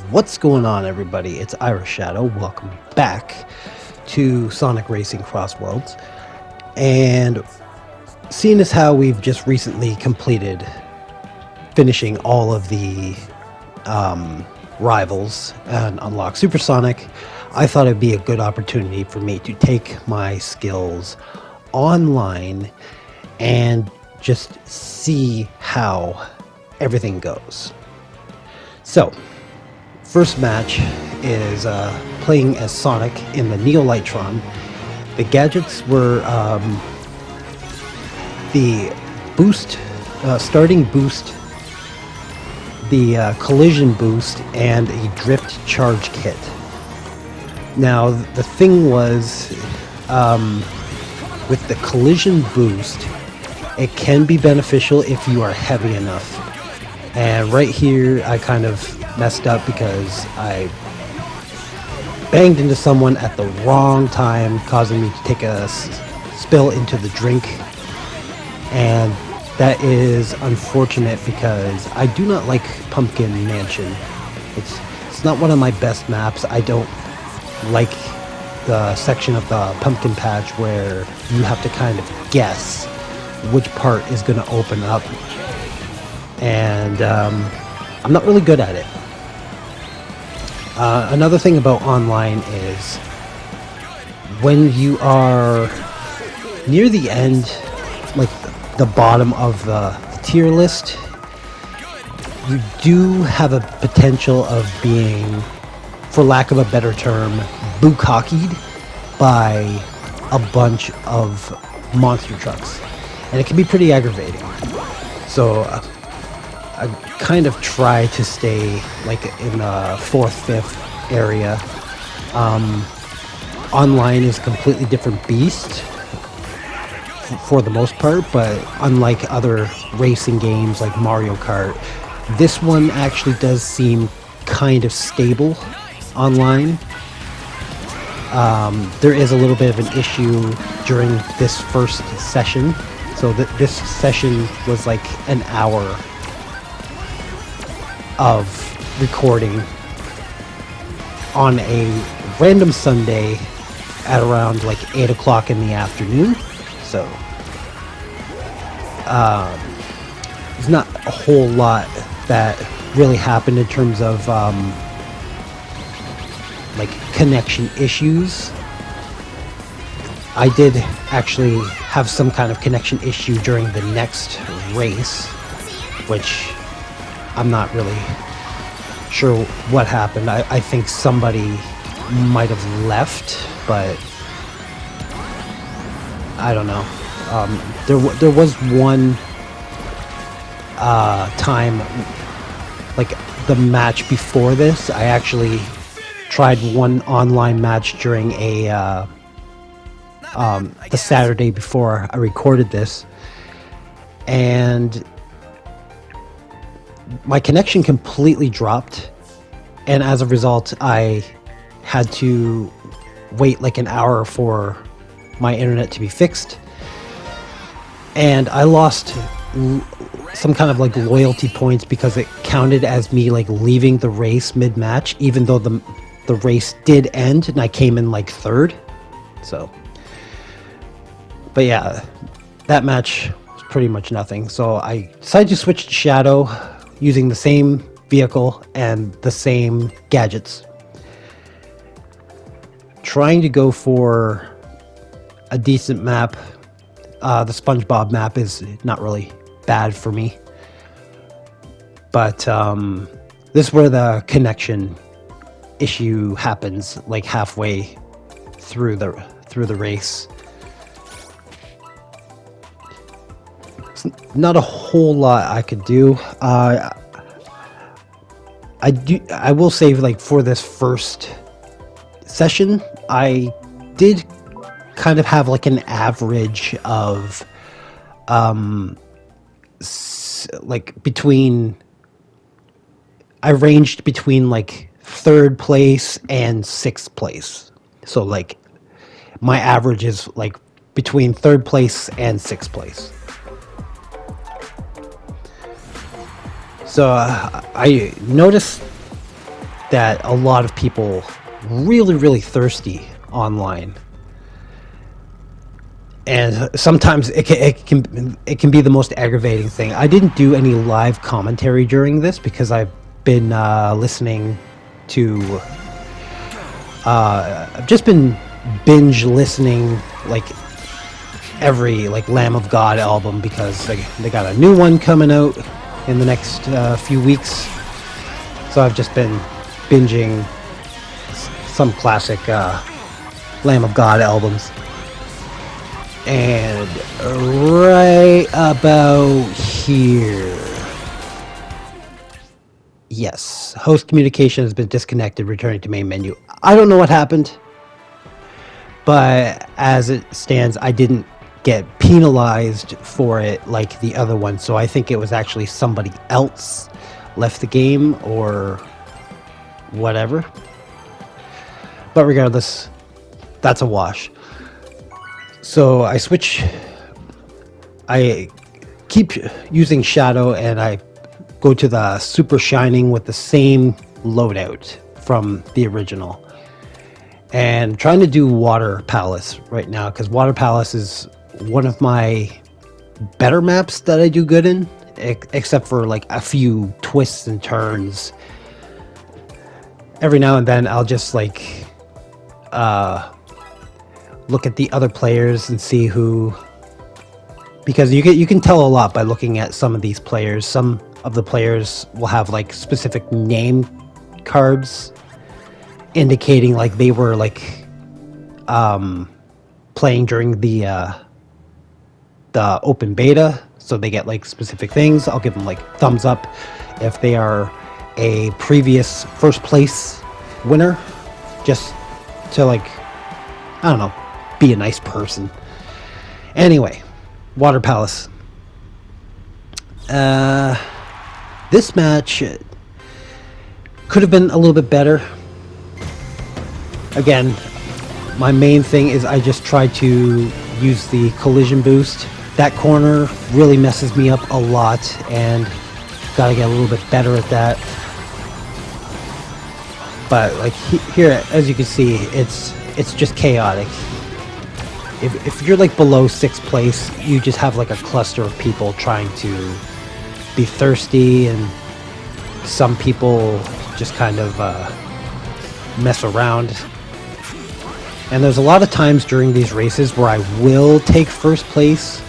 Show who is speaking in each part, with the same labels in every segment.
Speaker 1: What's going on, everybody? It's Irish Shadow. Welcome back to Sonic Racing Crossworlds. And seeing as how we've just recently completed finishing all of the rivals and unlock Supersonic, I thought it'd be a good opportunity for me to take my skills online and just see how everything goes. So, first match is playing as Sonic in the Neolitron. The gadgets were the boost, starting boost, the collision boost, and a drift charge kit. Now, the thing was, with the collision boost, it can be beneficial if you are heavy enough. And right here, I kind of messed up because I banged into someone at the wrong time, causing me to take a spill into the drink. And that is unfortunate because I do not like Pumpkin Mansion. It's not one of my best maps. I don't like the section of the pumpkin patch where you have to kind of guess which part is going to open up. And I'm not really good at it. Another thing about online is when you are near the end, like the bottom of the tier list, you do have a potential of being, for lack of a better term, bukkakied by a bunch of monster trucks. And it can be pretty aggravating. So I kind of try to stay like in the 4th, 5th area. Online is a completely different beast for the most part, but unlike other racing games like Mario Kart, this one actually does seem kind of stable online. There is a little bit of an issue during this first session. So this session was like an hour of recording on a random Sunday at around like 8 o'clock in the afternoon. So there's not a whole lot that really happened in terms of like connection issues. I did actually have some kind of connection issue during the next race, which I'm not really sure what happened. I think somebody might have left, but I don't know. There was one time, like the match before this, I actually tried one online match during a the Saturday before I recorded this, and my connection completely dropped, and as a result I had to wait like an hour for my internet to be fixed, and I lost some kind of like loyalty points because it counted as me like leaving the race mid-match, even though the race did end and I came in like 3rd. So but yeah, that match was pretty much nothing. So I decided to switch to Shadow using the same vehicle and the same gadgets. Trying to go for a decent map. The SpongeBob map is not really bad for me. But this is where the connection issue happens, like halfway through the race. Not a whole lot I could do. I will say, like, for this first session, I did kind of have like an average of like between, I ranged between like 3rd place and 6th place. So like my average is like between 3rd place and 6th place. So I noticed that a lot of people really thirsty online, and sometimes it can be the most aggravating thing. I didn't do any live commentary during this because I've been listening to I've just been binge listening like every like Lamb of God album, because they got a new one coming out in the next few weeks. So I've just been binging some classic Lamb of God albums. And right about here, yes, host communication has been disconnected, returning to main menu. I don't know what happened, but as it stands, I didn't get penalized for it like the other one, so I think it was actually somebody else left the game or whatever. But regardless, that's a wash. So I keep using Shadow, and I go to the Super Shining with the same loadout from the original. And I'm trying to do Water Palace right now, because Water Palace is one of my better maps that I do good in, except for like a few twists and turns. Every now and then I'll just like look at the other players and see who, because you can tell a lot by looking at some of these players. Some of the players will have like specific name cards indicating like they were like playing during the open beta, so they get like specific things. I'll give them like thumbs up if they are a previous first place winner, just to like, I don't know, be a nice person. Anyway, Water Palace. This match could have been a little bit better. Again, my main thing is I just try to use the collision boost. That corner really messes me up a lot, and gotta get a little bit better at that. But like here, as you can see, it's just chaotic. If you're like below 6th place, you just have like a cluster of people trying to be thirsty, and some people just kind of mess around. And there's a lot of times during these races where I will take first place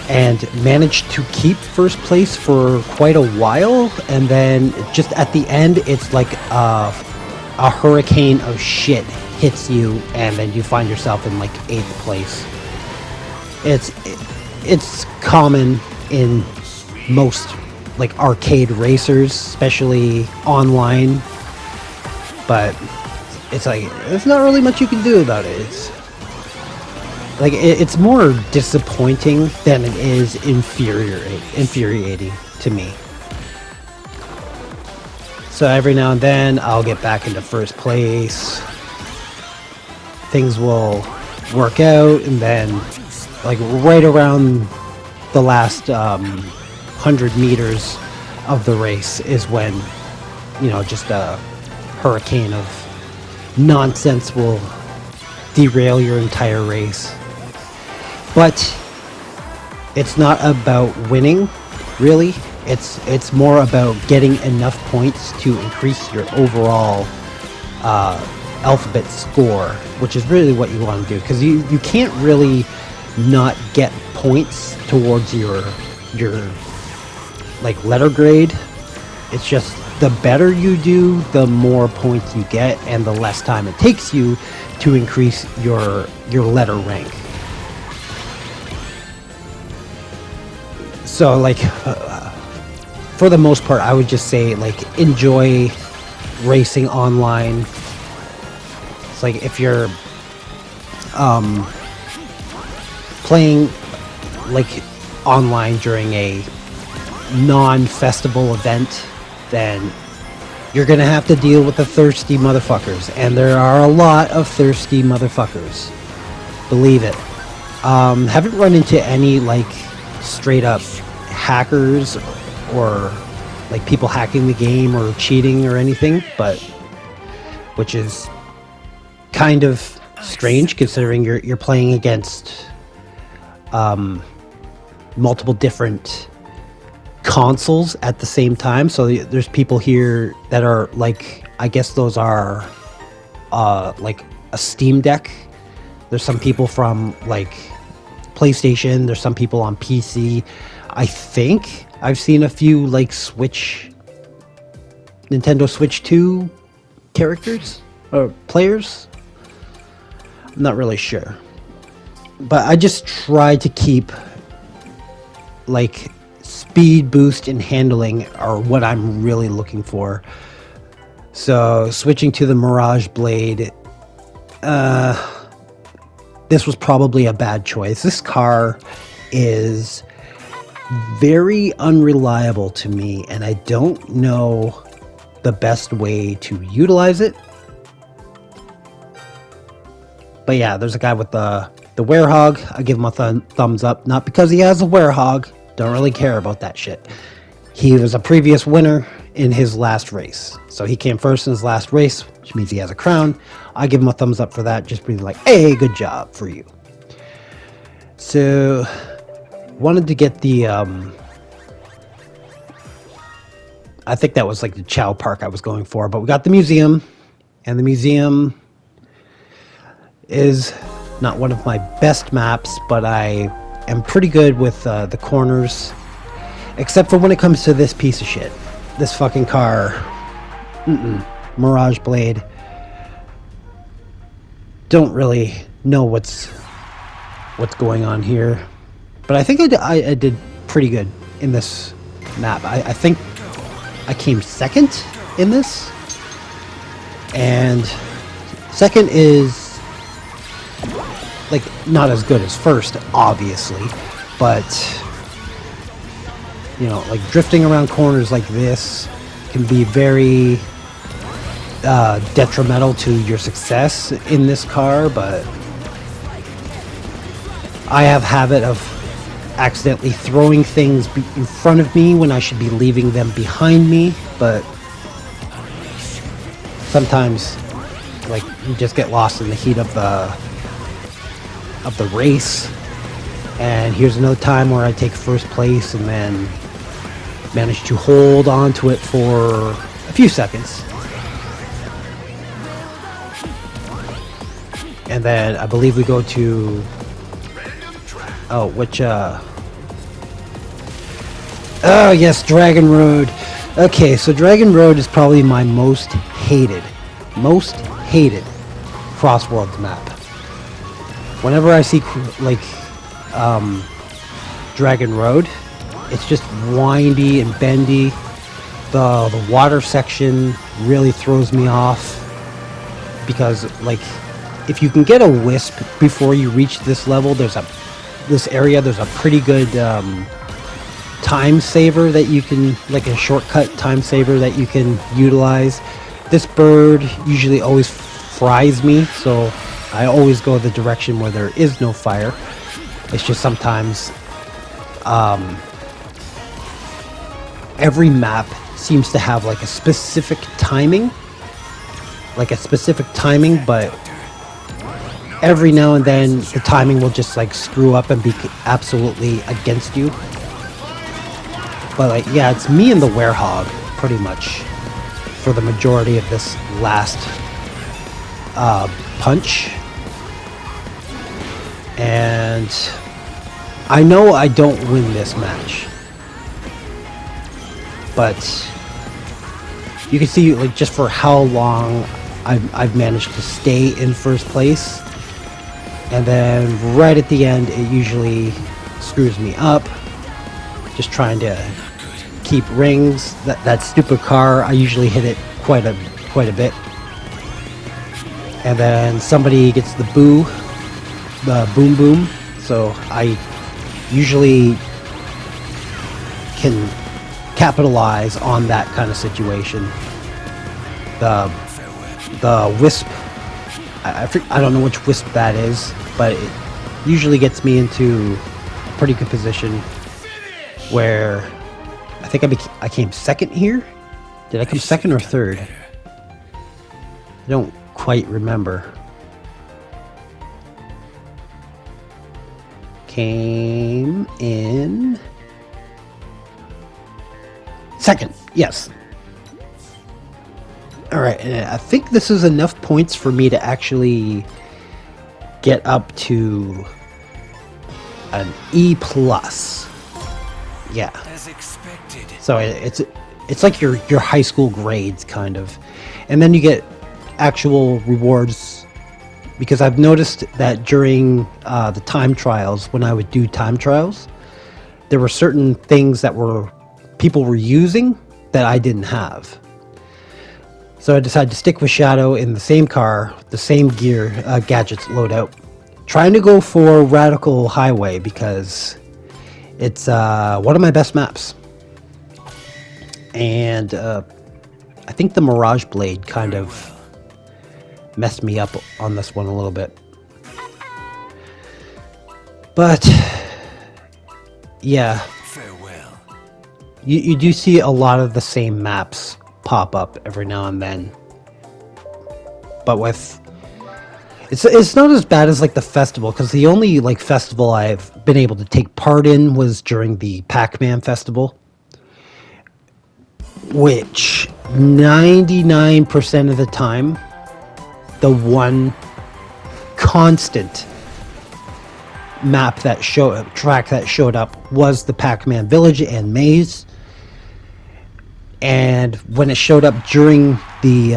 Speaker 1: and manage to keep first place for quite a while, and then just at the end it's like a hurricane of shit hits you, and then you find yourself in like 8th place. It's common in most like arcade racers, especially online, but it's like there's not really much you can do about it. It's like it's more disappointing than it is infuriating to me. So every now and then I'll get back into first place. Things will work out, and then like right around the last 100 meters of the race is when, you know, just a hurricane of nonsense will derail your entire race. But it's not about winning, really. It's more about getting enough points to increase your overall alphabet score, which is really what you want to do, because you can't really not get points towards your like letter grade. It's just the better you do, the more points you get, and the less time it takes you to increase your letter rank. So like for the most part, I would just say like enjoy racing online. It's like if you're playing like online during a non-festival event, then you're gonna have to deal with the thirsty motherfuckers, and there are a lot of thirsty motherfuckers, believe it. Haven't run into any like straight up hackers or like people hacking the game or cheating or anything, but which is kind of strange considering you're playing against multiple different consoles at the same time. So there's people here that are like, I guess those are like a Steam Deck. There's some people from like PlayStation. There's some people on PC. I think I've seen a few like Nintendo Switch 2 characters or players. I'm not really sure. But I just try to keep like speed, boost, and handling are what I'm really looking for. So switching to the Mirage Blade, this was probably a bad choice. This car is very unreliable to me, and I don't know the best way to utilize it. But yeah, there's a guy with the werehog. I give him a thumbs up, not because he has a werehog. Don't really care about that shit. He was a previous winner in his last race. So he came first in his last race, which means he has a crown. I give him a thumbs up for that, just being like, hey, good job for you. So, wanted to get the, I think that was like the Chow Park I was going for, but we got the museum, and the museum is not one of my best maps, but I am pretty good with the corners, except for when it comes to this piece of shit. This fucking car. Mirage Blade. Don't really know what's going on here, but I think I did pretty good in this map. I think I came second in this, and second is like not as good as first, obviously, but you know, like drifting around corners like this can be very detrimental to your success in this car. But I have habit of accidentally throwing things in front of me when I should be leaving them behind me, but sometimes like you just get lost in the heat of the race. And here's another time where I take first place and then manage to hold on to it for a few seconds. And then I believe we go to oh yes, Dragon Road. Okay, so Dragon Road is probably my most hated Crossworlds map. Whenever I see like Dragon Road, it's just windy and bendy. The water section really throws me off, because like if you can get a wisp before you reach this level, there's a pretty good time saver that you can, like a shortcut time saver that you can utilize. This bird usually always fries me, so I always go the direction where there is no fire. It's just sometimes every map seems to have like a specific timing, but every now and then the timing will just like screw up and be absolutely against you. But like, yeah, it's me and the werehog pretty much for the majority of this last punch. And I know I don't win this match, but you can see like just for how long I've managed to stay in first place, and then right at the end it usually screws me up, just trying to keep rings. That stupid car, I usually hit it quite a bit, and then somebody gets the boom boom, so I usually can capitalize on that kind of situation. The wisp, I don't know which wisp that is, but it usually gets me into a pretty good position where I I think I came second here. Did I come second or third? I don't quite remember. Came in second. Yes. All right, and I think this is enough points for me to actually get up to an E plus. Yeah.
Speaker 2: As expected.
Speaker 1: So it's like your high school grades kind of, and then you get actual rewards, because I've noticed that during the time trials, when I would do time trials, there were certain things that people were using that I didn't have. So I decided to stick with Shadow in the same car, the same gear, gadgets loadout. Trying to go for Radical Highway because it's one of my best maps. And I think the Mirage Blade kind of messed me up on this one a little bit. But yeah,
Speaker 2: farewell.
Speaker 1: You do see a lot of the same maps pop up every now and then, but with it's not as bad as like the festival, because the only like festival I've been able to take part in was during the Pac-Man festival, which 99% of the time the one constant track that showed up was the Pac-Man Village and Maze. And when it showed up during the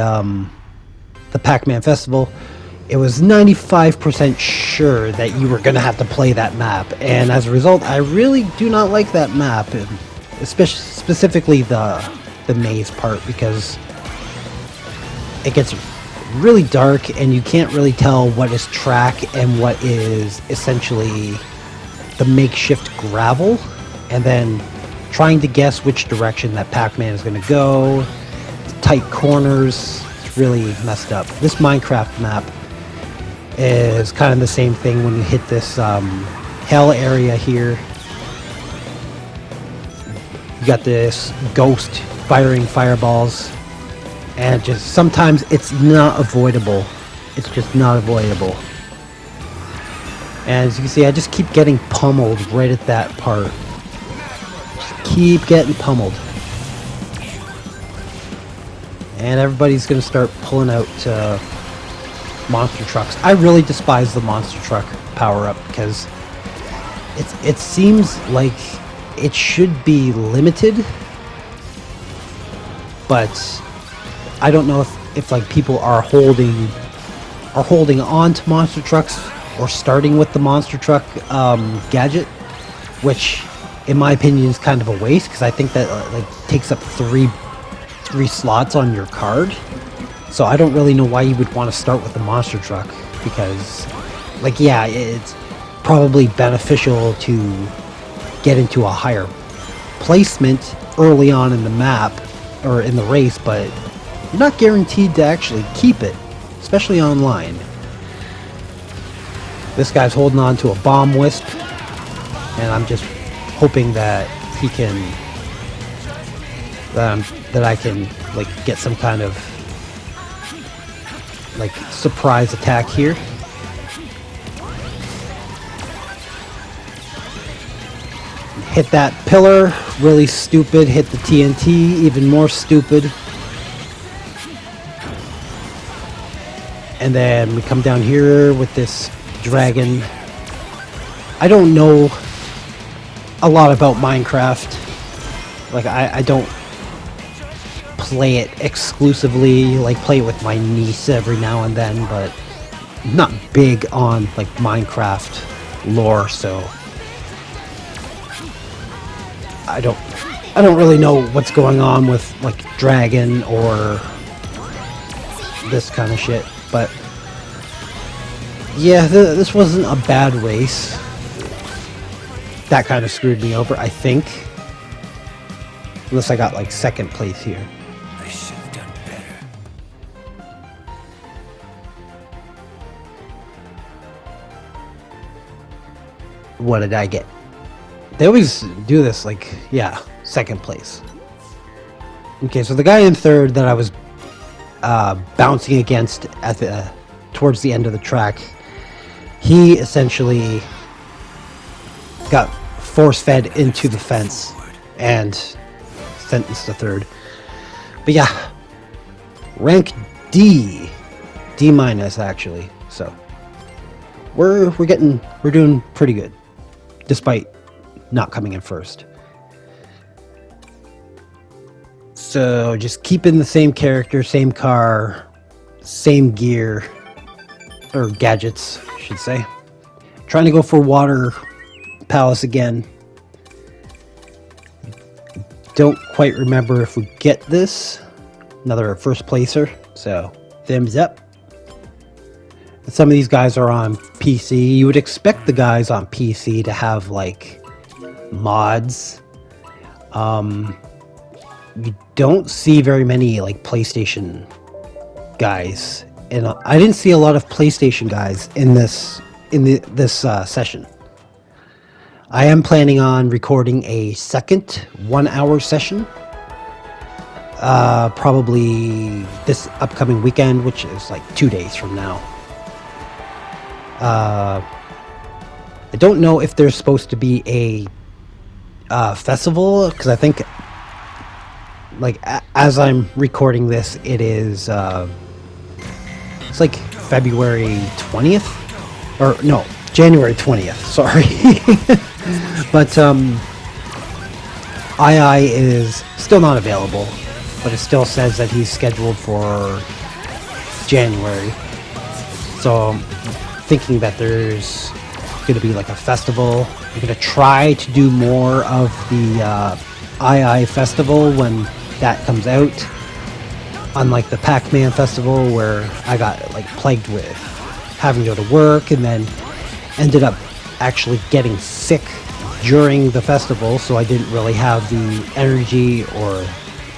Speaker 1: Pac-Man Festival, it was 95% sure that you were going to have to play that map. And as a result, I really do not like that map, and especially specifically the maze part, because it gets really dark and you can't really tell what is track and what is essentially the makeshift gravel, and then trying to guess which direction that Pac-Man is going to go, tight corners. It's really messed up. This Minecraft map is kind of the same thing when you hit this hell area here. You got this ghost firing fireballs, and just sometimes it's not avoidable. It's just not avoidable. And as you can see, I just keep getting pummeled right at that part. Keep getting pummeled, and everybody's gonna start pulling out monster trucks. I really despise the monster truck power-up, because it seems like it should be limited, but I don't know if like people are holding on to monster trucks or starting with the monster truck gadget, which in my opinion is kind of a waste, because I think that like takes up three slots on your card. So I don't really know why you would want to start with the monster truck, because like, yeah, it's probably beneficial to get into a higher placement early on in the map or in the race, but you're not guaranteed to actually keep it, especially online. This guy's holding on to a bomb wisp, and I'm just hoping that he can, that I can like get some kind of like surprise attack here. Hit that pillar, really stupid. Hit the TNT, even more stupid. And then we come down here with this dragon. I don't know a lot about Minecraft. Like, I don't play it exclusively, like play it with my niece every now and then, but I'm not big on like Minecraft lore, so I don't really know what's going on with like dragon or this kind of shit. But yeah, this wasn't a bad race. That kind of screwed me over, I think. Unless I got like second place here.
Speaker 2: I should have done better.
Speaker 1: What did I get? They always do this, like, yeah. second place. Okay, so the guy in third that I was bouncing against at towards the end of the track, he essentially got force-fed into the fence and sentenced to third. But yeah, rank D minus actually. So we're doing pretty good, despite not coming in first. So just keeping the same character, same car, same gear, or gadgets, I should say. Trying to go for Water Palace again. Don't quite remember if we get this. Another first placer, so thumbs up. Some of these guys are on PC. You would expect the guys on PC to have like mods. You don't see very many like PlayStation guys, and I didn't see a lot of PlayStation guys in this session. I am planning on recording a second 1-hour session, probably this upcoming weekend, which is like 2 days from now. I don't know if there's supposed to be a festival, because I think, like, as I'm recording this, it is it's like February 20th, or no, January 20th, sorry. But II is still not available, but it still says that he's scheduled for January. So I'm thinking that there's going to be like a festival. I'm going to try to do more of the II festival when that comes out, unlike the Pac-Man festival where I got like plagued with having to go to work and then ended up actually getting sick during the festival, so I didn't really have the energy or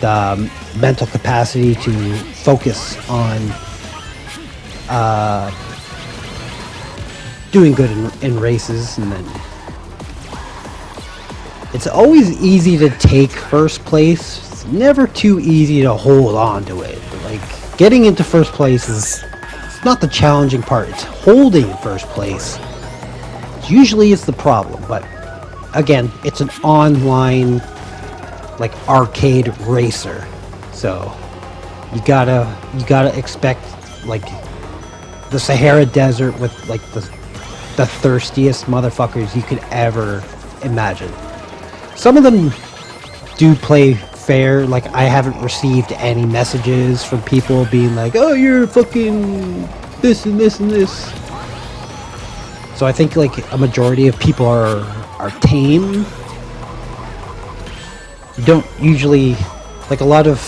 Speaker 1: the mental capacity to focus on doing good in races. And then it's always easy to take first place. It's never too easy to hold on to it. Like, getting into first place is not the challenging part. It's holding first place. Usually it's the problem, but again, it's an online, like, arcade racer, so you gotta expect like the Sahara Desert with like the thirstiest motherfuckers you could ever imagine. Some of them do play fair. Like, I haven't received any messages from people being like, "Oh, you're fucking this and this and this." So I think like a majority of people are tame. You don't usually, like, a lot of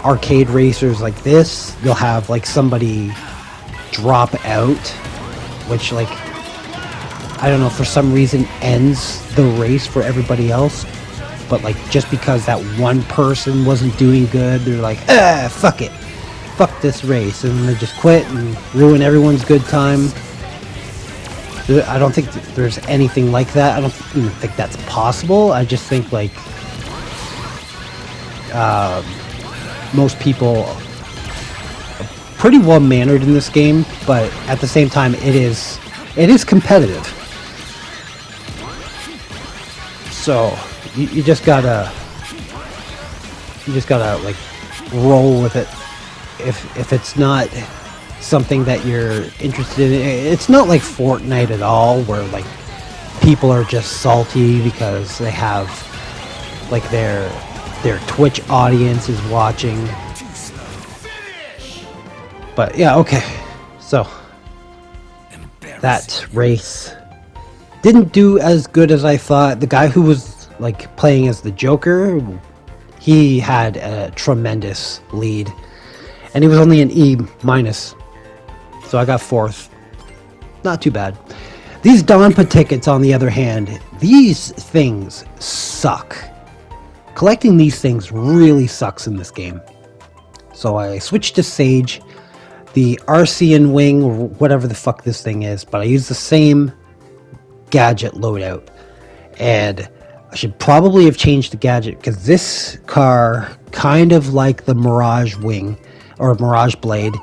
Speaker 1: arcade racers like this, you'll have like somebody drop out, which, like, I don't know, for some reason ends the race for everybody else. But like, just because that one person wasn't doing good, they're like, fuck it, fuck this race, and they just quit and ruin everyone's good time. I don't think there's anything like that. I don't even think that's possible. I just think, like, most people are pretty well mannered in this game, but at the same time, it is competitive. So you just gotta like roll with it. If it's not something that you're interested in, it's not like Fortnite at all, where like people are just salty because they have like their Twitch audience is watching. But yeah, okay, so that race didn't do as good as I thought. The guy who was like playing as the Joker, he had a tremendous lead, and he was only an E minus. So I got fourth. Not too bad. These Donpa tickets, on the other hand, these things suck. Collecting these things really sucks in this game. So I switched to Sage, the Arcean Wing, or whatever the fuck this thing is, but I use the same gadget loadout. And I should probably have changed the gadget, because this car, kind of like the Mirage Wing or Mirage Blade,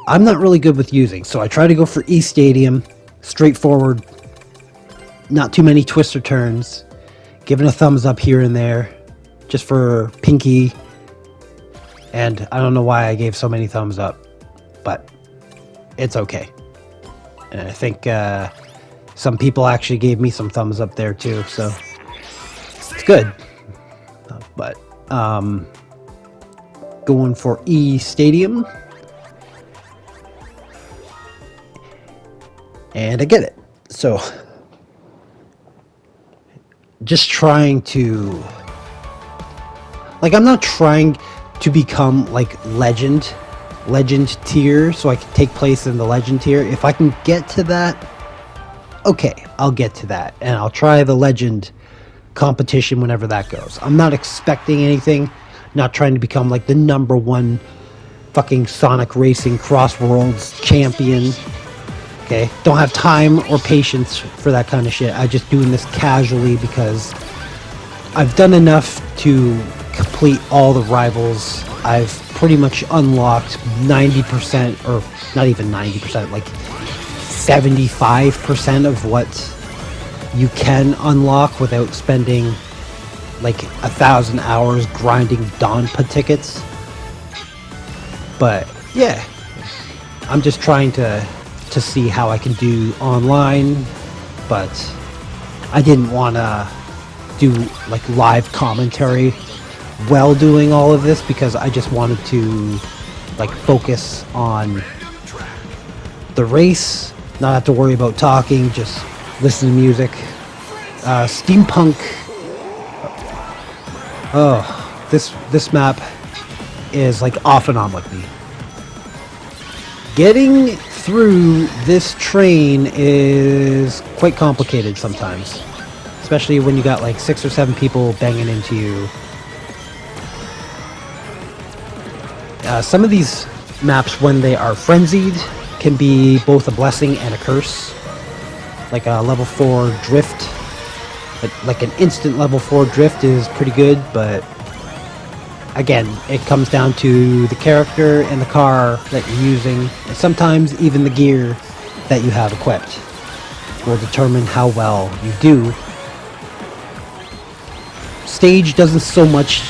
Speaker 1: I'm not really good with using. So I try to go for E Stadium, straightforward, not too many twister turns, giving a thumbs up here and there, just for Pinky. And I don't know why I gave so many thumbs up, but it's okay. And I think some people actually gave me some thumbs up there too, so it's good. But going for E Stadium, and I get it. So just trying to, like, I'm not trying to become like legend tier so I can take place in the legend tier. If I can get to that, okay, I'll get to that, and I'll try the legend competition whenever that goes. I'm not expecting anything, not trying to become like the #1 fucking Sonic Racing Crossworlds champion. Okay, don't have time or patience for that kind of shit. I'm just doing this casually because I've done enough to complete all the rivals. I've pretty much unlocked 90%, or not even 90%, like 75% of what you can unlock without spending like 1,000 hours grinding Donpa tickets. But yeah, I'm just trying to see how I can do online, but I didn't want to do like live commentary while doing all of this, because I just wanted to like focus on the race, not have to worry about talking, just listen to music. Steampunk, oh, this map is like off and on with me. Getting through this train is quite complicated sometimes, especially when you got like 6 or 7 people banging into you. Some of these maps, when they are frenzied, can be both a blessing and a curse. Like a level 4 drift, like an instant level 4 drift is pretty good, but again, it comes down to the character and the car that you're using, and sometimes even the gear that you have equipped will determine how well you do. Stage doesn't so much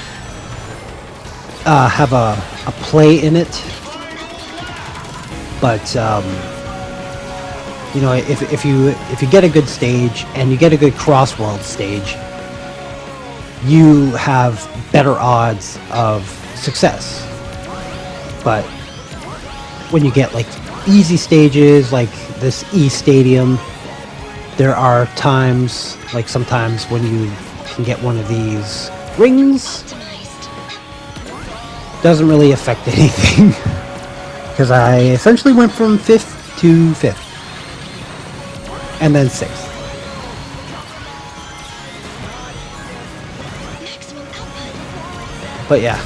Speaker 1: have a play in it, but you know, if you get a good stage and you get a good Crossworlds stage, you have better odds of success. But when you get like easy stages like this E Stadium, there are times, like sometimes when you can get one of these rings, doesn't really affect anything. Because I essentially went from 5th to 5th. And then 6th. But yeah.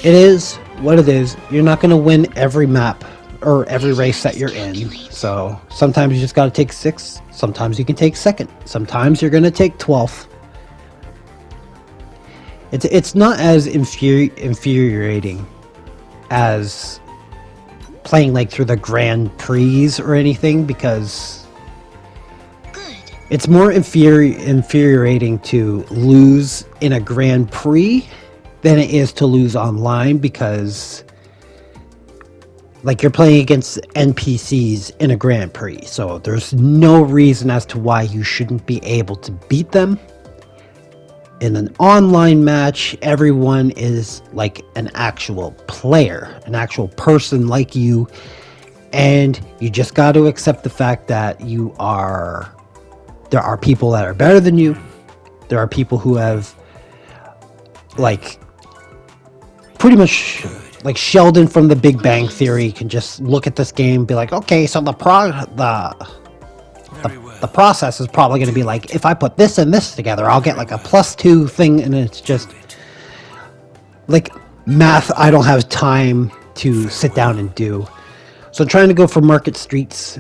Speaker 1: It is what it is. You're not going to win every map or every race that you're in. So sometimes you just got to take 6th. Sometimes you can take 2nd. Sometimes you're going to take 12th. It's not as infuriating as playing like through the Grand Prix or anything, because it's more infuriating to lose in a Grand Prix than it is to lose online, because like you're playing against NPCs in a Grand Prix, so there's no reason as to why you shouldn't be able to beat them. In an online match, everyone is like an actual player, an actual person like you, and you just got to accept the fact that there are people that are better than you. There are people who have like pretty much like Sheldon from The Big Bang Theory can just look at this game and be like, okay, so the process is probably going to be like, if I put this and this together, I'll get like a +2 thing, and it's just like math I don't have time to sit down and do. So I'm trying to go for Market Streets.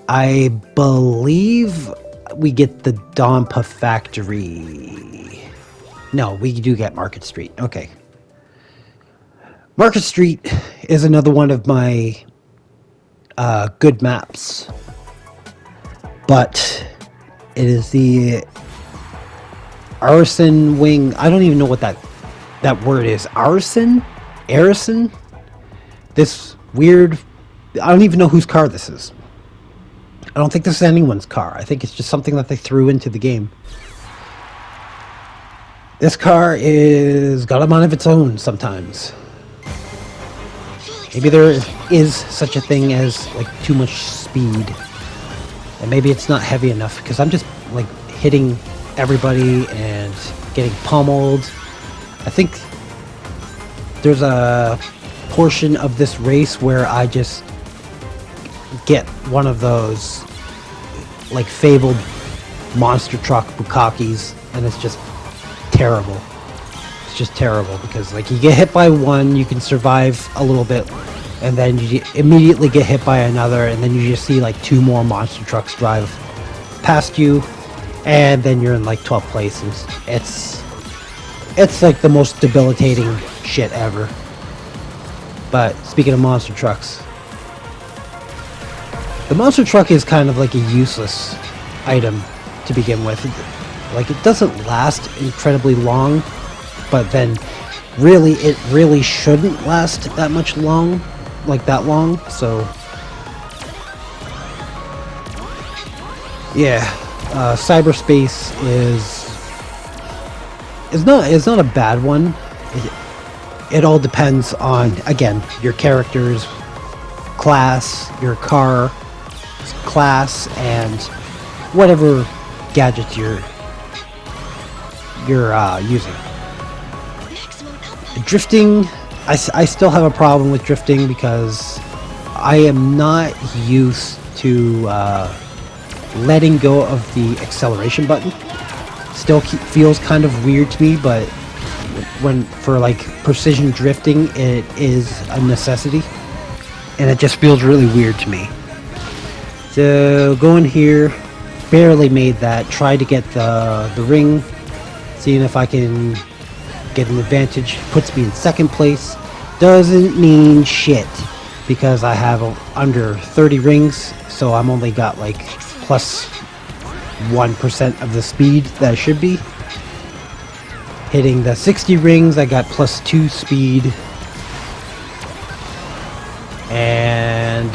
Speaker 1: I believe we get the Dompa Factory. No, we do get Market Street. Okay. Market Street is another one of my good maps. But it is the arson wing. I don't even know what that word is. Arson? Arison? This weird... I don't even know whose car this is. I don't think this is anyone's car. I think it's just something that they threw into the game. This car is got a mind of its own sometimes. Maybe there is such a thing as like too much speed. And maybe it's not heavy enough because I'm just like hitting everybody and getting pummeled. I think there's a portion of this race where I just get one of those like fabled monster truck bukakis, and it's just terrible. It's just terrible because like you get hit by one, you can survive a little bit, and then you immediately get hit by another, and then you just see like 2 more monster trucks drive past you, and then you're in like 12th place. And it's like the most debilitating shit ever. But speaking of monster trucks, the monster truck is kind of like a useless item to begin with. Like, it doesn't last incredibly long, but then really it really shouldn't last that much long, like that long. So yeah, cyberspace is not a bad one. It all depends on, again, your character's class, your car class, and whatever gadgets you're using. Drifting, I still have a problem with drifting because I am not used to letting go of the acceleration button. Still feels kind of weird to me, but when for like precision drifting, it is a necessity, and it just feels really weird to me. So going here, barely made that. Tried to get the ring, seeing if I can get an advantage. Puts me in second place. Doesn't mean shit because I have under 30 rings, so I'm only got like plus 1% of the speed that I should be. Hitting the 60 rings, I got plus 2 speed. And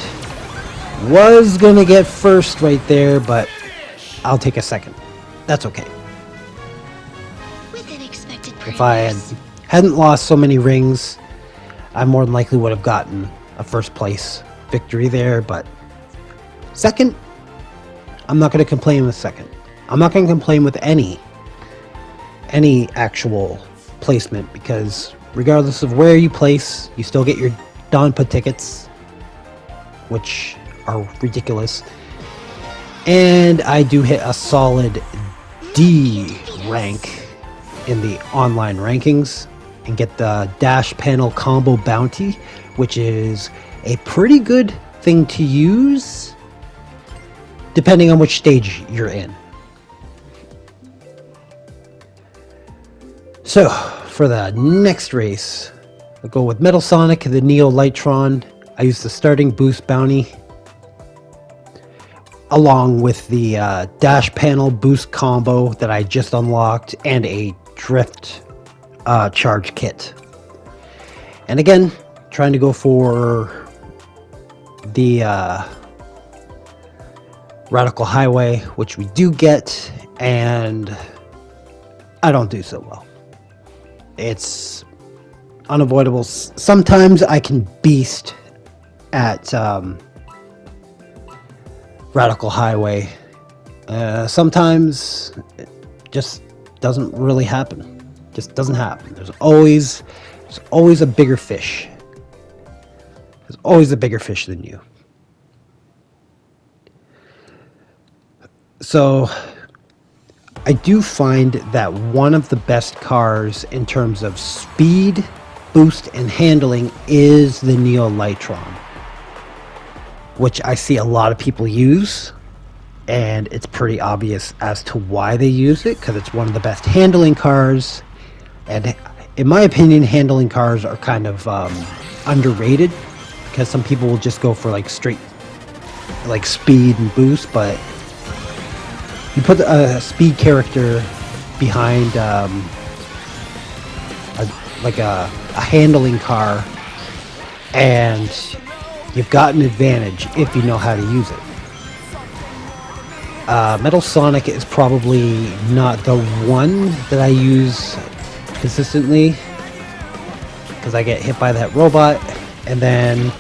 Speaker 1: was gonna get first right there, but I'll take a second. That's okay. If I hadn't lost so many rings, I more than likely would have gotten a first place victory there, but second, I'm not going to complain with second. I'm not going to complain with any actual placement, because regardless of where you place, you still get your Donpa tickets, which are ridiculous. And I do hit a solid D rank in the online rankings and get the dash panel combo bounty, which is a pretty good thing to use depending on which stage you're in. So for the next race, I'll go with Metal Sonic, the Neo Lightron. I use the starting boost bounty along with the dash panel boost combo that I just unlocked, and a drift charge kit. And again, trying to go for the Radical Highway, which we do get, and I don't do so well. It's unavoidable. Sometimes I can beast at Radical Highway. Sometimes it just doesn't really happen. Just doesn't happen. There's always a bigger fish. There's always a bigger fish than you. So I do find that one of the best cars in terms of speed, boost, and handling is the Neo Lightron, which I see a lot of people use. and it's pretty obvious as to why they use it, because it's one of the best handling cars. And in my opinion, handling cars are kind of underrated, because some people will just go for like straight like speed and boost, but you put a speed character behind a handling car, and you've got an advantage if you know how to use it. Metal Sonic is probably not the one that I use consistently, because I get hit by that robot, and then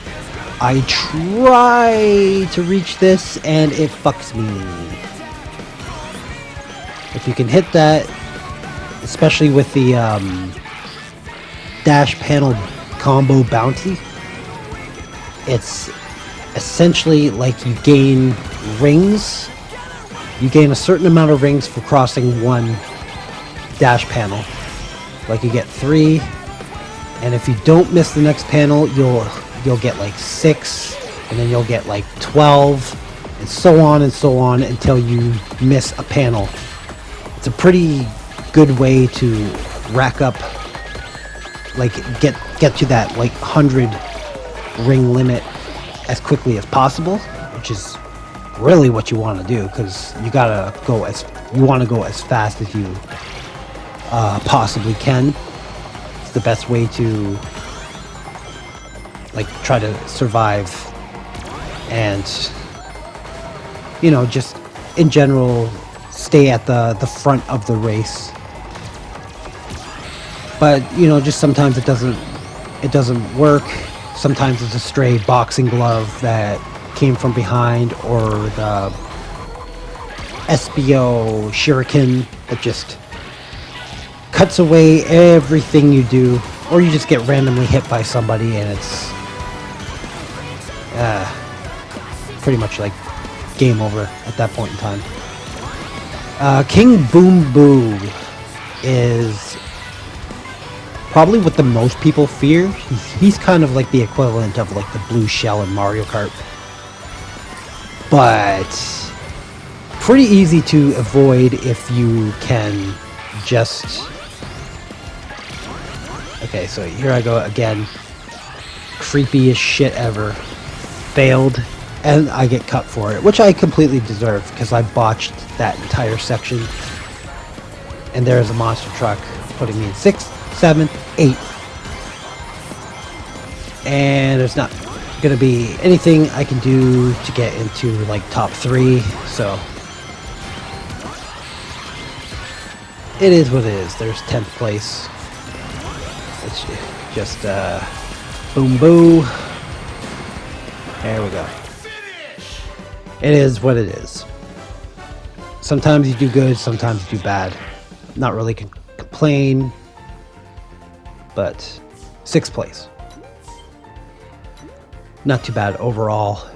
Speaker 1: I try to reach this and it fucks me. If you can hit that, especially with the dash panel combo bounty, it's essentially like you gain rings. You gain a certain amount of rings for crossing one dash panel. Like you get 3, and if you don't miss the next panel, you'll get like 6, and then you'll get like 12, and so on until you miss a panel. It's a pretty good way to rack up, like get to that like 100 ring limit as quickly as possible, which is really what you want to do, because you want to go as fast as you possibly can. It's the best way to like try to survive, and just in general stay at the front of the race. But just sometimes it doesn't work. Sometimes it's a stray boxing glove that came from behind, or the SBO shuriken that just cuts away everything you do, or you just get randomly hit by somebody and it's pretty much like game over at that point in time. King Boom Boo is probably what the most people fear. He's kind of like the equivalent of like the blue shell in Mario Kart, but pretty easy to avoid if you can just... Okay, so here I go again. Creepy as shit ever. Failed, and I get cut for it, which I completely deserve, because I botched that entire section. And there's a monster truck putting me in 6, 7, 8. And there's not gonna be anything I can do to get into like top 3, so it is what it is. There's 10th place. It's just boom boo. There we go. It is what it is. Sometimes you do good, sometimes you do bad. Not really complain, but 6th place. Not too bad overall.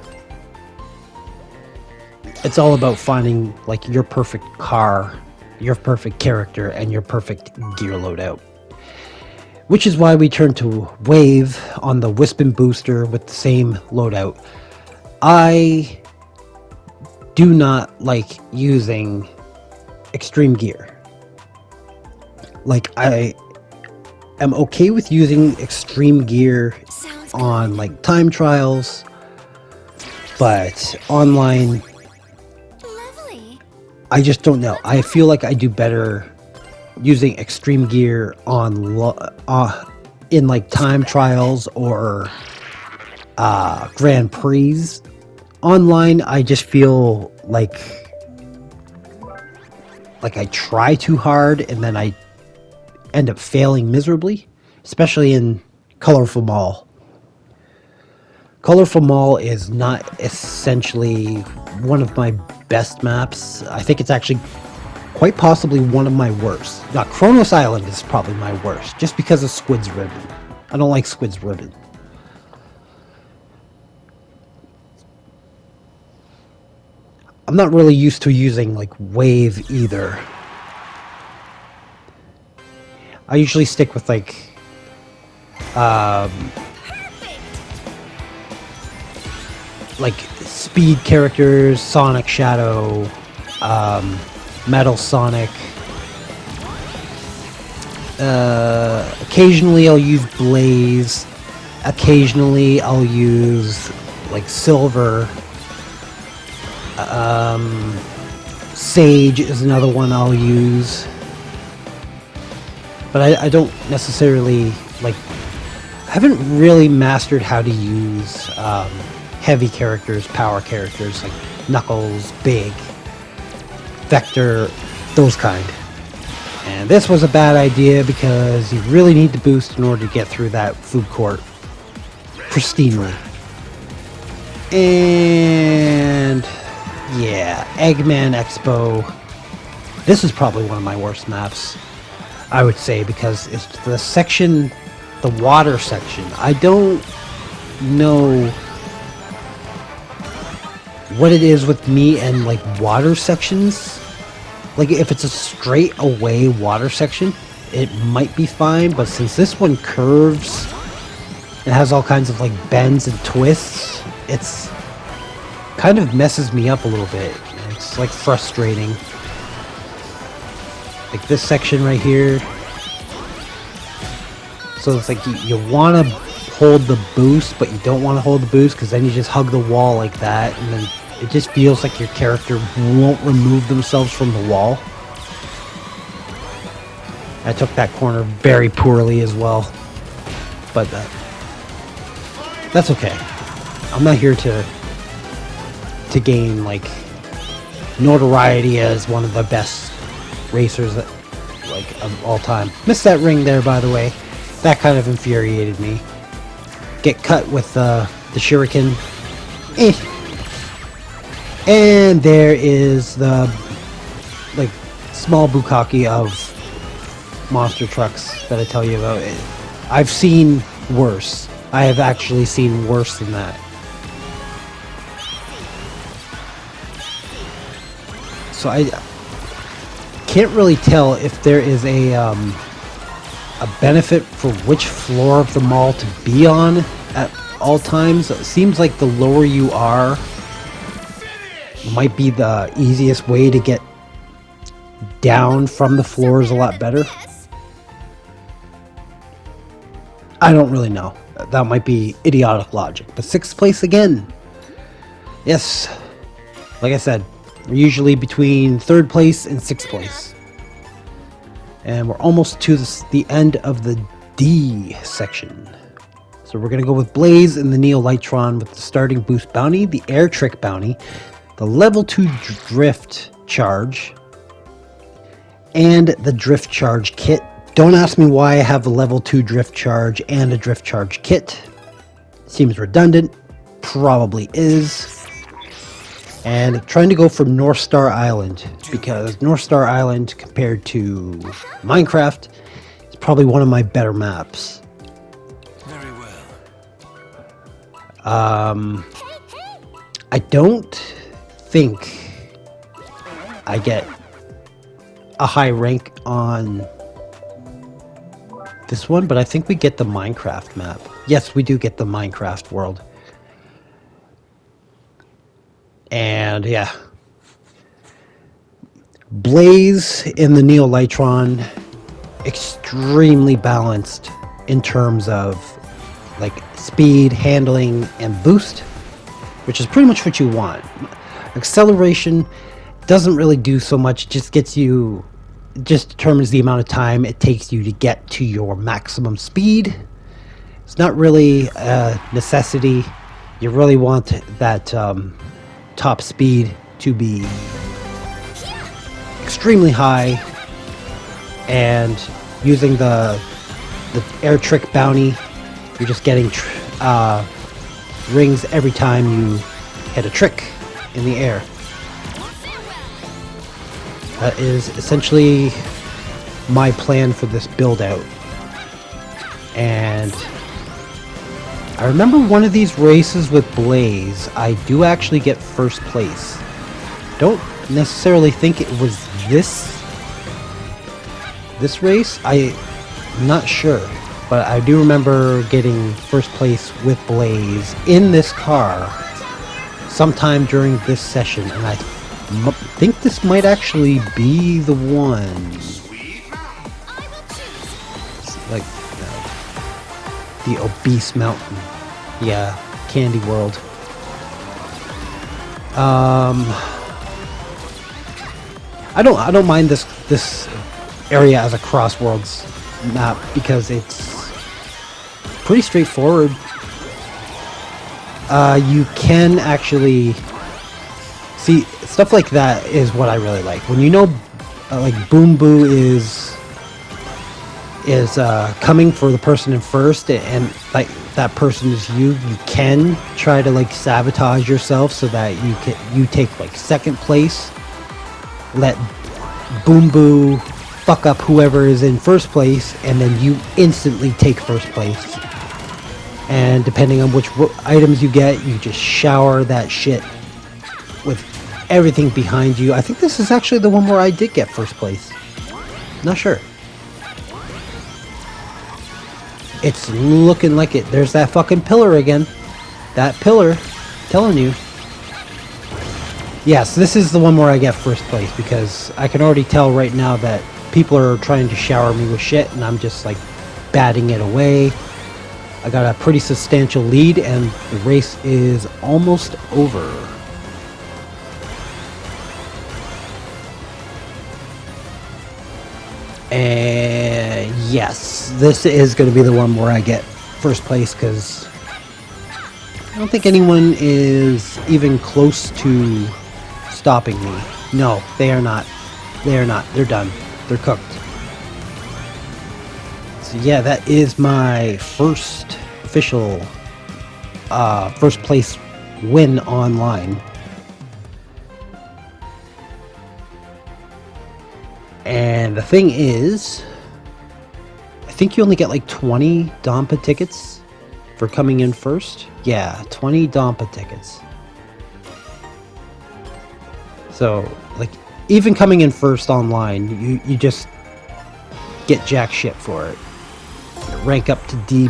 Speaker 1: It's all about finding like your perfect car, your perfect character, and your perfect gear loadout. Which is why we turned to Wave on the Wispin booster with the same loadout. I do not like using extreme gear. Like, I am okay with using extreme gear on like time trials, but online, I just don't know. I feel like I do better using extreme gear on in like time trials or Grand Prix. Online, I just feel like I try too hard and then I end up failing miserably, especially in Colorful Mall. Colorful Mall is not essentially one of my best maps. I think it's actually quite possibly one of my worst. Now, Kronos Island is probably my worst, just because of Squid's Ribbon. I don't like Squid's Ribbon. I'm not really used to using like Wave either. I usually stick with like like speed characters, Sonic Shadow, Metal Sonic. Occasionally I'll use Blaze. Occasionally I'll use like Silver. Sage is another one I'll use. But I don't necessarily like. I haven't really mastered how to use heavy characters, power characters like Knuckles, Big, Vector, those kind. And this was a bad idea because you really need to boost in order to get through that food court pristinely. And yeah, Eggman Expo. This is probably one of my worst maps, I would say, because it's the section, the water section. I don't know what it is with me and like water sections. Like if it's a straight away water section, it might be fine, but since this one curves and has all kinds of like bends and twists, it's kind of messes me up a little bit. It's like frustrating. Like this section right here. So it's like you want to hold the boost, but you don't want to hold the boost because then you just hug the wall like that, and then it just feels like your character won't remove themselves from the wall. I took that corner very poorly as well, but that's okay. I'm not here to gain like notoriety as one of the best racers of all time. Missed that ring there, by the way. That kind of infuriated me. Get cut with the shuriken. And there is the like small bukkake of monster trucks that I tell you about. I've seen worse. I have actually seen worse than that. So I can't really tell if there is a benefit for which floor of the mall to be on at all times. It seems like the lower you are might be the easiest way to get down from the floors a lot better. I don't really know. That might be idiotic logic. But 6th place again. Yes. Like I said, we're usually between 3rd place and 6th place. And we're almost to the end of the D section. So we're going to go with Blaze and the Neolitron with the starting boost bounty, the air trick bounty, the level 2 drift charge, and the drift charge kit. Don't ask me why I have a level 2 drift charge and a drift charge kit. Seems redundant. Probably is. And trying to go for North Star Island, because North Star Island compared to Minecraft is probably one of my better maps.
Speaker 2: Very well.
Speaker 1: I don't think I get a high rank on this one, but I think we get the Minecraft map. Yes, we do get the Minecraft world. And yeah, Blaze in the Neolitron, extremely balanced in terms of like speed, handling, and boost, which is pretty much what you want. Acceleration doesn't really do so much, just gets you, just determines the amount of time it takes you to get to your maximum speed. It's not really a necessity. You really want that top speed to be extremely high, and using the air trick bounty, you're just getting rings every time you hit a trick in the air. That is essentially my plan for this build out. And I remember one of these races with Blaze, I do actually get 1st place. Don't necessarily think it was this race. I'm not sure, but I do remember getting 1st place with Blaze in this car sometime during this session, and I think this might actually be the one. It's like the obese mountain. Yeah, Candy World. I don't mind this area as a Crossworlds map because it's pretty straightforward. You can actually see stuff like that is what I really like. When you know, like Boom Boo is coming for the person in first, and like that person is you. You can try to like sabotage yourself so that you take like second place. Let Boom Boo fuck up whoever is in first place, and then you instantly take first place. And depending on which items you get, you just shower that shit with everything behind you. I think this is actually the one where I did get first place. Not sure. It's looking like it. There's that fucking pillar again. That pillar. Telling you. Yes, this is the one where I get first place, because I can already tell right now that people are trying to shower me with shit, and I'm just like batting it away. I got a pretty substantial lead, and the race is almost over. And yes, this is going to be the one where I get first place, because I don't think anyone is even close to stopping me. No, they are not. They are not. They're done. They're cooked. So yeah, that is my first official first place win online. And the thing is, I think you only get like 20 Dompa tickets for coming in first. Yeah, 20 Dompa tickets. So, like, even coming in first online, you just get jack shit for it. Rank up to D+,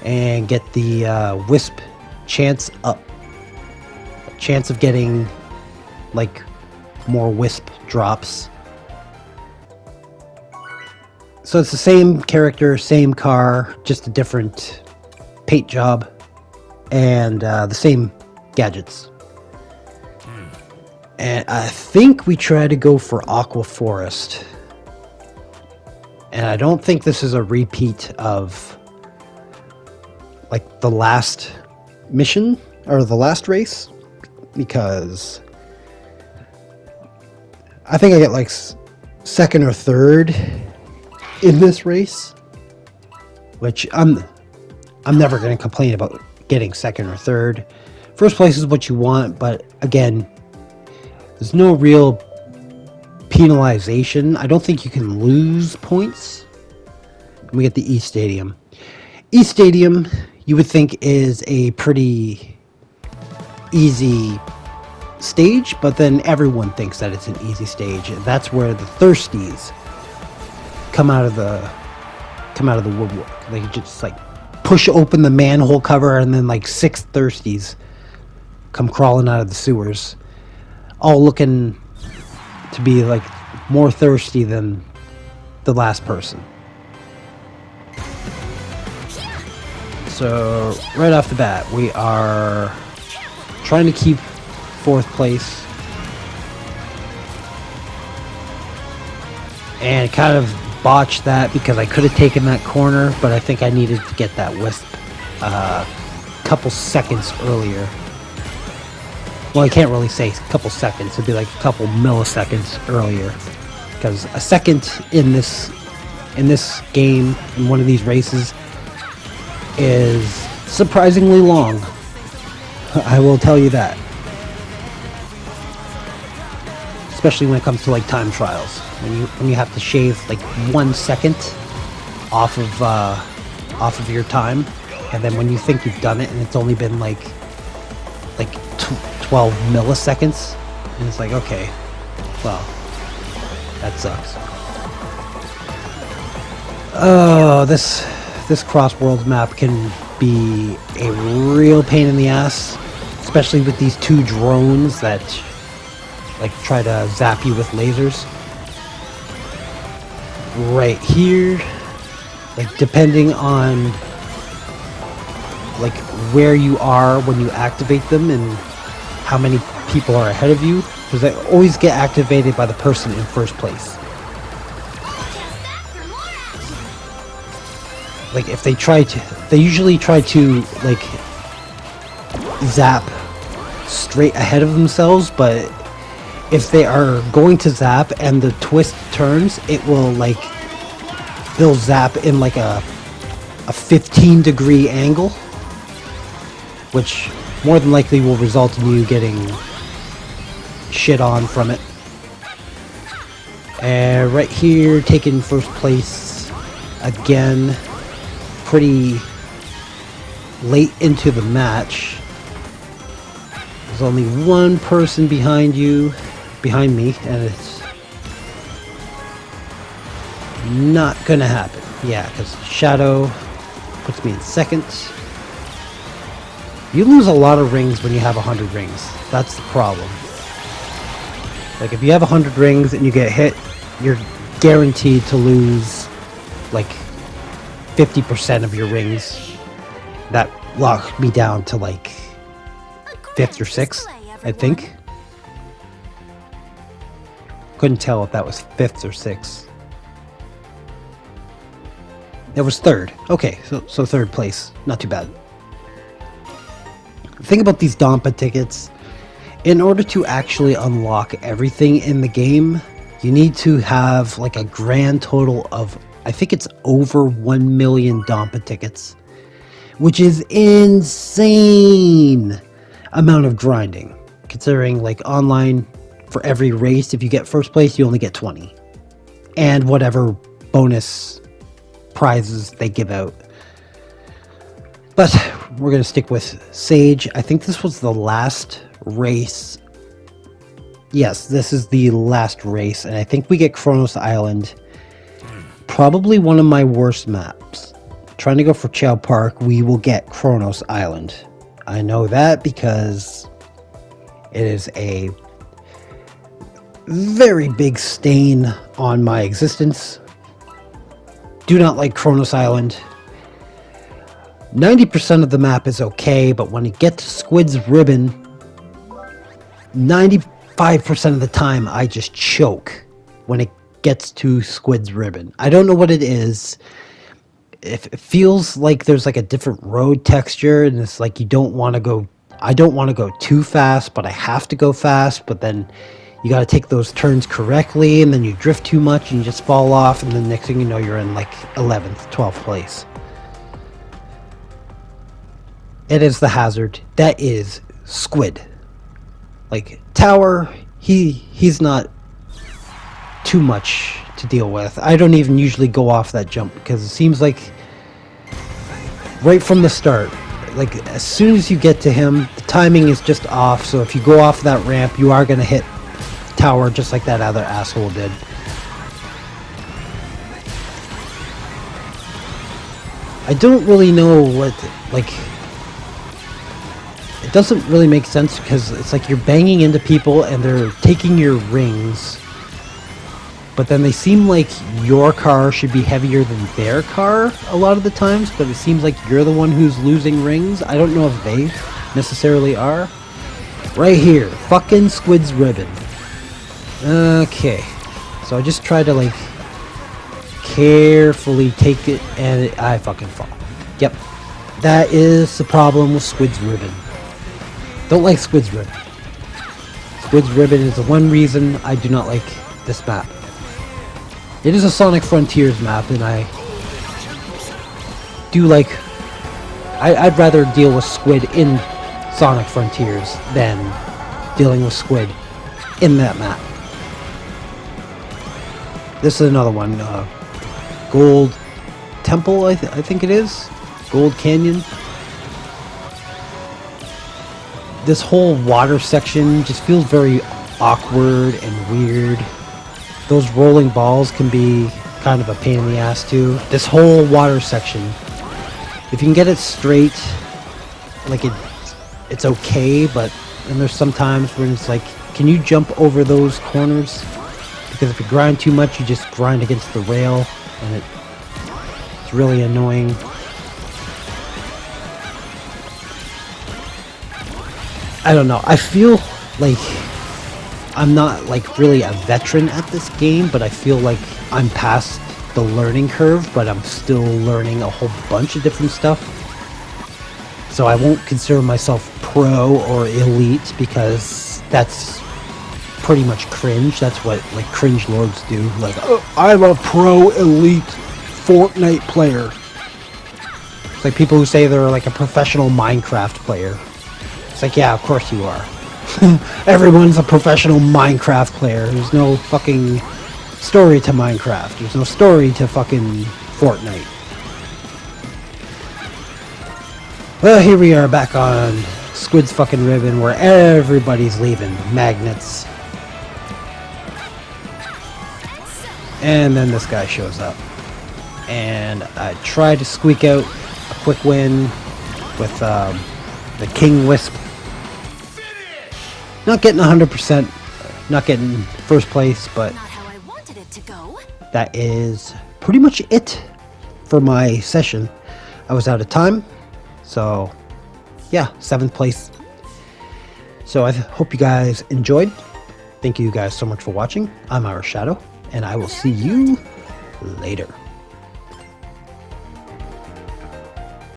Speaker 1: and get the Wisp chance up. Chance of getting, like, more Wisp drops. So it's the same character, same car, just a different paint job, and the same gadgets. And I think we try to go for Aqua Forest. And I don't think this is a repeat of like the last mission or the last race, because I think I get like second or third in this race, which I'm never going to complain about getting second or third. First place is what you want, but again, there's no real penalization. I don't think you can lose points. We get the E Stadium. E Stadium, you would think, is a pretty easy stage, but then everyone thinks that it's an easy stage. That's where the thirsties come out of the woodwork. They just like push open the manhole cover, and then like 6 thirsties come crawling out of the sewers, all looking to be like more thirsty than the last person. So right off the bat, we are trying to keep 4th place, and kind of botched that because I could have taken that corner, but I think I needed to get that Wisp a couple seconds earlier. Well, I can't really say a couple seconds. It'd be like a couple milliseconds earlier, because a second in this game, in one of these races, is surprisingly long. I will tell you that. Especially when it comes to like time trials, when you have to shave like 1 second off of your time, and then when you think you've done it and it's only been like 12 milliseconds, and it's like, okay, well, that sucks. Oh, this Crossworlds map can be a real pain in the ass, especially with these two drones that like try to zap you with lasers. Right here, like depending on like where you are when you activate them and how many people are ahead of you, because they always get activated by the person in first place. Like if they usually try to like zap straight ahead of themselves, but if they are going to zap and the twist turns, it will like, they'll zap in like a 15-degree angle, which more than likely will result in you getting shit on from it. And right here, taking first place again, pretty late into the match. There's only one person behind me, and it's not gonna happen. Yeah, because Shadow puts me in second. You lose a lot of rings when you have 100 rings. That's the problem. Like if you have 100 rings and you get hit, you're guaranteed to lose like 50% of your rings. That locked me down to like 5th or 6th, I think. Couldn't tell if that was 5th or 6th. It was 3rd. Okay, so 3rd place. Not too bad. The thing about these Dompa tickets, in order to actually unlock everything in the game, you need to have like a grand total of, I think it's over 1 million Dompa tickets, which is insane amount of grinding, considering like online for every race, if you get first place, you only get 20, and whatever bonus prizes they give out. But we're gonna stick with Sage. I think this was the last race. Yes, this is the last race, and I think we get Kronos Island. Probably one of my worst maps. Trying to go for Chow Park, we will get Kronos Island. I know that because it is a very big stain on my existence. Do not like Kronos Island. 90% of the map is okay, but when you get to Squid's Ribbon, 95% of the time I just choke when it gets to Squid's Ribbon. I don't know what it is. If it feels like there's like a different road texture, and it's like you don't want to go, I don't want to go too fast, but I have to go fast, but then you got to take those turns correctly, and then you drift too much and you just fall off, and then next thing you know you're in like 11th, 12th place. It is the hazard. That is Squid. Like Tower, he's not too much to deal with. I don't even usually go off that jump because it seems like right from the start, like as soon as you get to him, the timing is just off. So if you go off that ramp, you are going to hit Tower just like that other asshole did. I don't really know what, like, it doesn't really make sense because it's like you're banging into people and they're taking your rings, but then they seem like your car should be heavier than their car a lot of the times, but it seems like you're the one who's losing rings. I don't know if they necessarily are. Right here, fucking Squid's Ribbon. Okay, so I just try to like carefully take it, and I fucking fall. Yep, that is the problem with Squid's Ribbon. Don't like Squid's Ribbon. Squid's Ribbon is the one reason I do not like this map. It is a Sonic Frontiers map, and I do like, I'd rather deal with Squid in Sonic Frontiers than dealing with Squid in that map. This is another one, Gold Temple, I think it is. Gold Canyon. This whole water section just feels very awkward and weird. Those rolling balls can be kind of a pain in the ass too. This whole water section If you can get it straight, like it's okay, but then there's some times when it's like, can you jump over those corners? Because if you grind too much, you just grind against the rail, and it's really annoying. I don't know. I feel like I'm not like really a veteran at this game, but I feel like I'm past the learning curve, but I'm still learning a whole bunch of different stuff. So I won't consider myself pro or elite, because that's pretty much cringe. That's what like cringe lords do. Like, oh, I'm a pro elite Fortnite player. It's like people who say they're like a professional Minecraft player. It's like, yeah, of course you are. Everyone's a professional Minecraft player. There's no fucking story to Minecraft. There's no story to fucking Fortnite. Well, here we are back on Squid's fucking Ribbon, where everybody's leaving magnets. And then this guy shows up. And I try to squeak out a quick win with the King Wisp. Not getting 100%, not getting first place, but
Speaker 3: Not how I wanted it to go.
Speaker 1: that is pretty much it for my session. I was out of time, so yeah, 7th place. So I hope you guys enjoyed. Thank you guys so much for watching. I'm Our Shadow, and I will see you later.